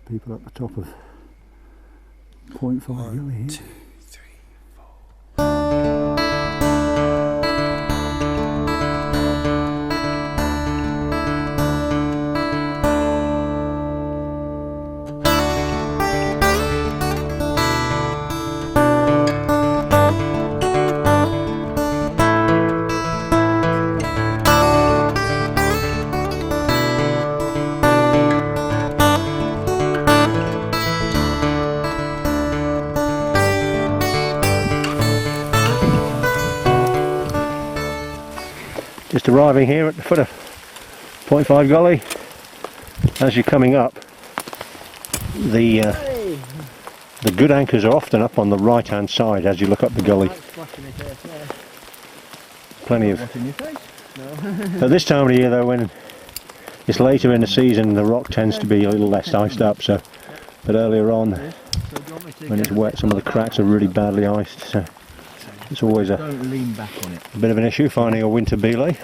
people at the top of 0.5 Gully here. 1, 2, 3, 4. Just arriving here at the foot of 0.5 Gully. As you're coming up, the good anchors are often up on the right hand side as you look up the gully. Plenty of. At this time of the year though, when it's later in the season, the rock tends to be a little less iced up, so but earlier on when it's wet, some of the cracks are really badly iced, so it's always a bit of an issue finding a winter belay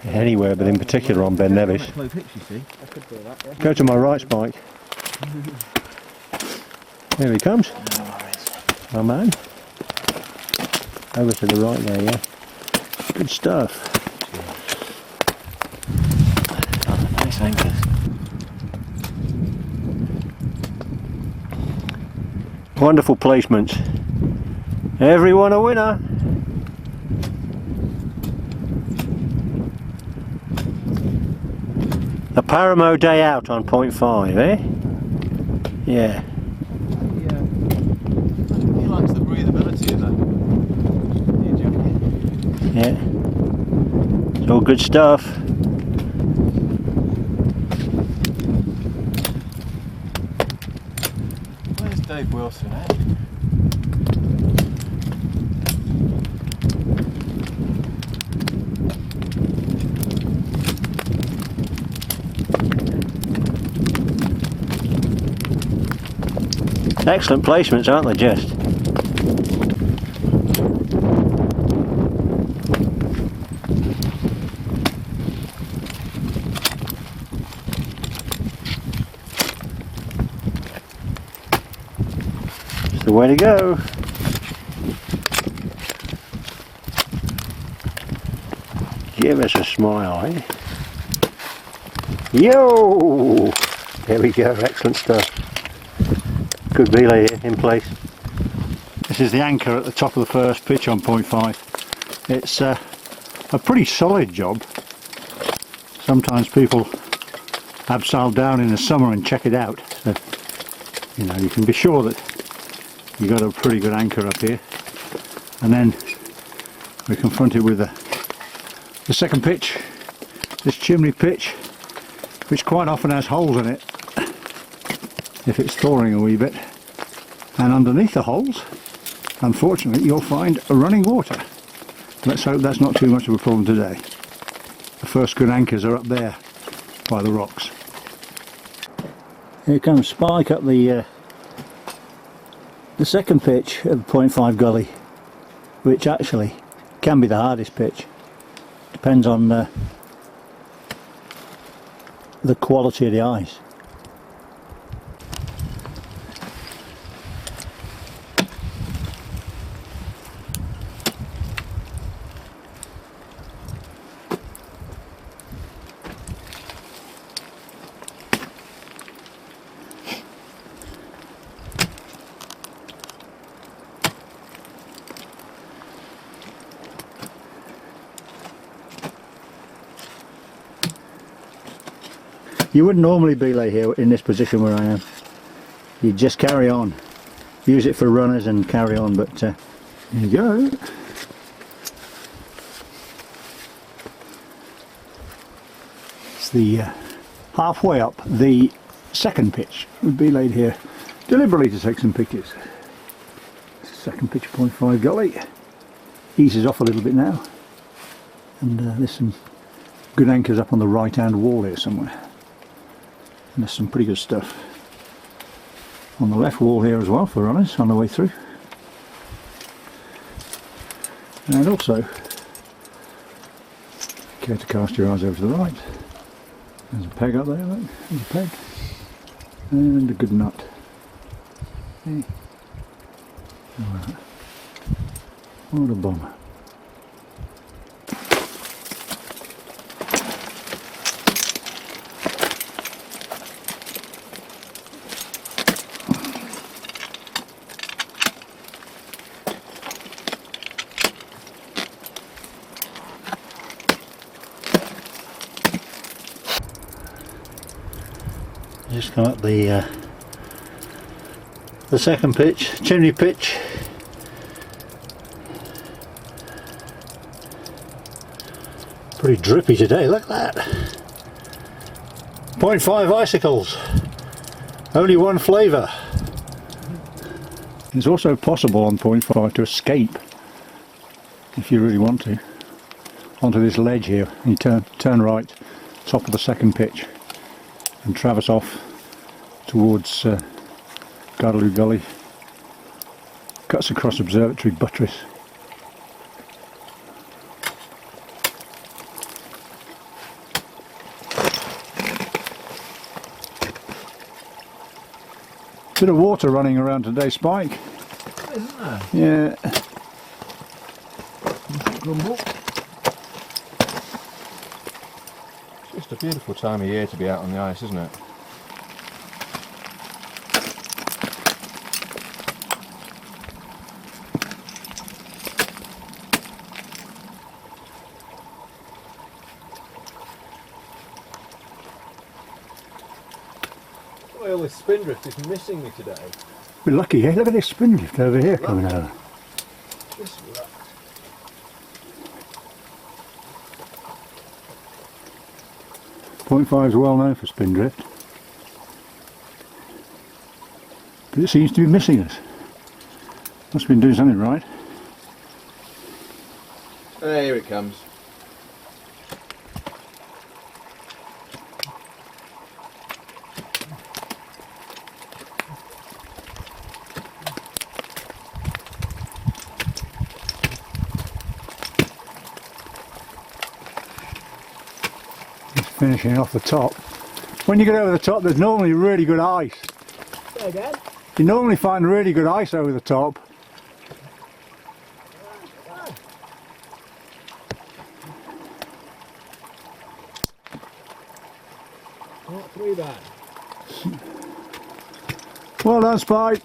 anywhere, but in particular on Ben Nevis. Go to my right, Spike. Here he comes. Oh man. Over to the right there, yeah. Good stuff. Nice anchors. Wonderful placements. Everyone a winner. A Paramo day out on 0.5, eh? Yeah. He likes the breathability of that. Yeah. It's all good stuff. Where's Dave Wilson at? Excellent placements, aren't they, just? It's the way to go. Give us a smile, eh? Yo! There we go, excellent stuff. Good belay here in place. This is the anchor at the top of the first pitch on 0.5. It's a pretty solid job. Sometimes people abseil down in the summer and check it out. So, you know, you can be sure that you've got a pretty good anchor up here. And then we're confronted with the second pitch, this chimney pitch, which quite often has holes in it if it's thawing a wee bit, and underneath the holes unfortunately you'll find running water. Let's hope that's not too much of a problem today. The first good anchors are up there by the rocks. Here comes Spike up the second pitch of 0.5 Gully, which actually can be the hardest pitch. Depends on the quality of the ice. You wouldn't normally belay here in this position where I am. You just carry on. Use it for runners and carry on, but here you go. It's the halfway up the second pitch. We belayed here deliberately to take some pictures. Second pitch, 0.5 Gully. Eases off a little bit now. And there's some good anchors up on the right hand wall here somewhere. And there's some pretty good stuff on the left wall here as well for runners on the way through. And also, care to cast your eyes over to the right. There's a peg up there, look. There's a peg. And a good nut. Hey. What a bomber. Just come up the second pitch, chimney pitch. Pretty drippy today, look at that. 0.5 icicles, only one flavour. It's also possible on 0.5 to escape, if you really want to, onto this ledge here. And you turn right, top of the second pitch, and traverse off towards Gully, cuts across Observatory Buttress. Bit of water running around today, Spike. Isn't there? Yeah. Grumble. It's just a beautiful time of year to be out on the ice, isn't it? Well, this spindrift is missing me today. We're lucky here. Look at this spindrift over here coming over. Just look. 0.5 is well known for spindrift, but it seems to be missing us. Must have been doing something right. Here it comes. Finishing off the top. When you get over the top, there's normally really good ice. Say again? You normally find really good ice over the top. Not too bad. Well done, Spike.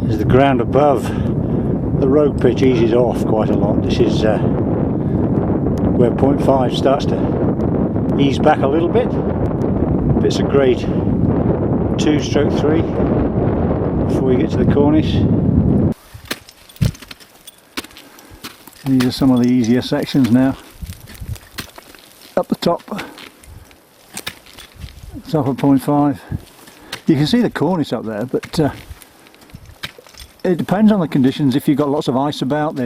As the ground above the rogue pitch eases off quite a lot, this is where 0.5 starts to ease back a little bit. Bits of grade 2/3 before we get to the cornice. These are some of the easier sections now. Up the top of 0.5. You can see the cornice up there, but it depends on the conditions. If you've got lots of ice about,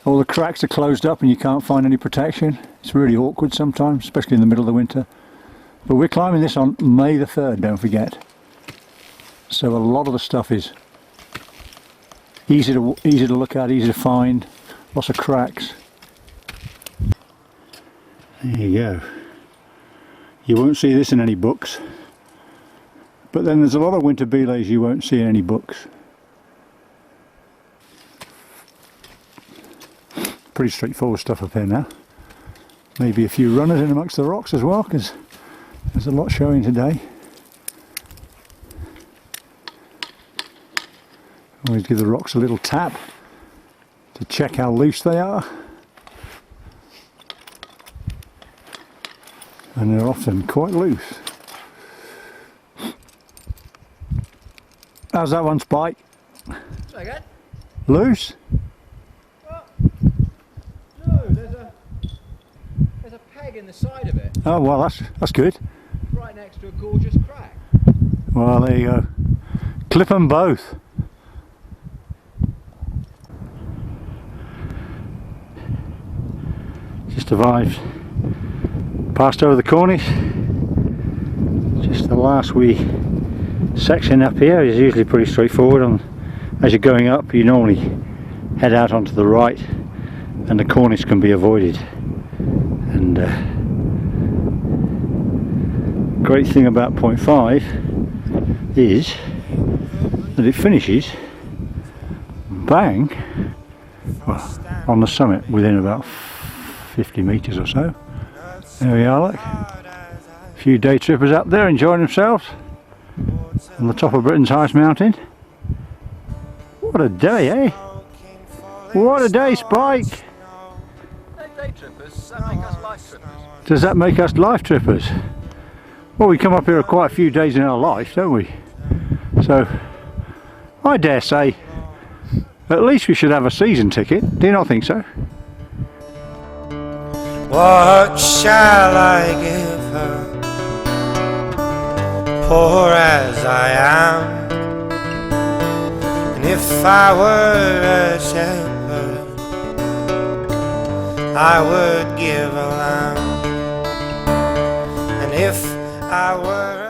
all the cracks are closed up and you can't find any protection. It's really awkward sometimes, especially in the middle of the winter. But we're climbing this on May the 3rd, don't forget. So a lot of the stuff is easy to look at, easy to find, lots of cracks. There you go. You won't see this in any books. But then there's a lot of winter belays you won't see in any books. Pretty straightforward stuff up here now. Maybe a few runners in amongst the rocks as well, because there's a lot showing today. Always give the rocks a little tap to check how loose they are. And they're often quite loose. How's that one, Spike? Say again? Loose? Well, no, there's a peg in the side of it, Oh well, that's good. right next to a gorgeous crack. Well, there you go. Clip them both. Just arrived. Passed over the cornice. Just the last wee section up here is usually pretty straightforward on As you're going up, you normally head out onto the right, and the cornice can be avoided. And great thing about point 5 is that it finishes bang, well, on the summit within about 50 metres or so. There we are, look. A few day trippers up there enjoying themselves on the top of Britain's highest mountain. What a day, eh? What a day, Spike! Day trippers, that make us life trippers. Does that make us life trippers? Well, we come up here quite a few days in our life, don't we? So, I dare say, at least we should have a season ticket. Do you not think so? What shall I give her, poor as I am? And if I were a shepherd, I would give a lamb. And if I were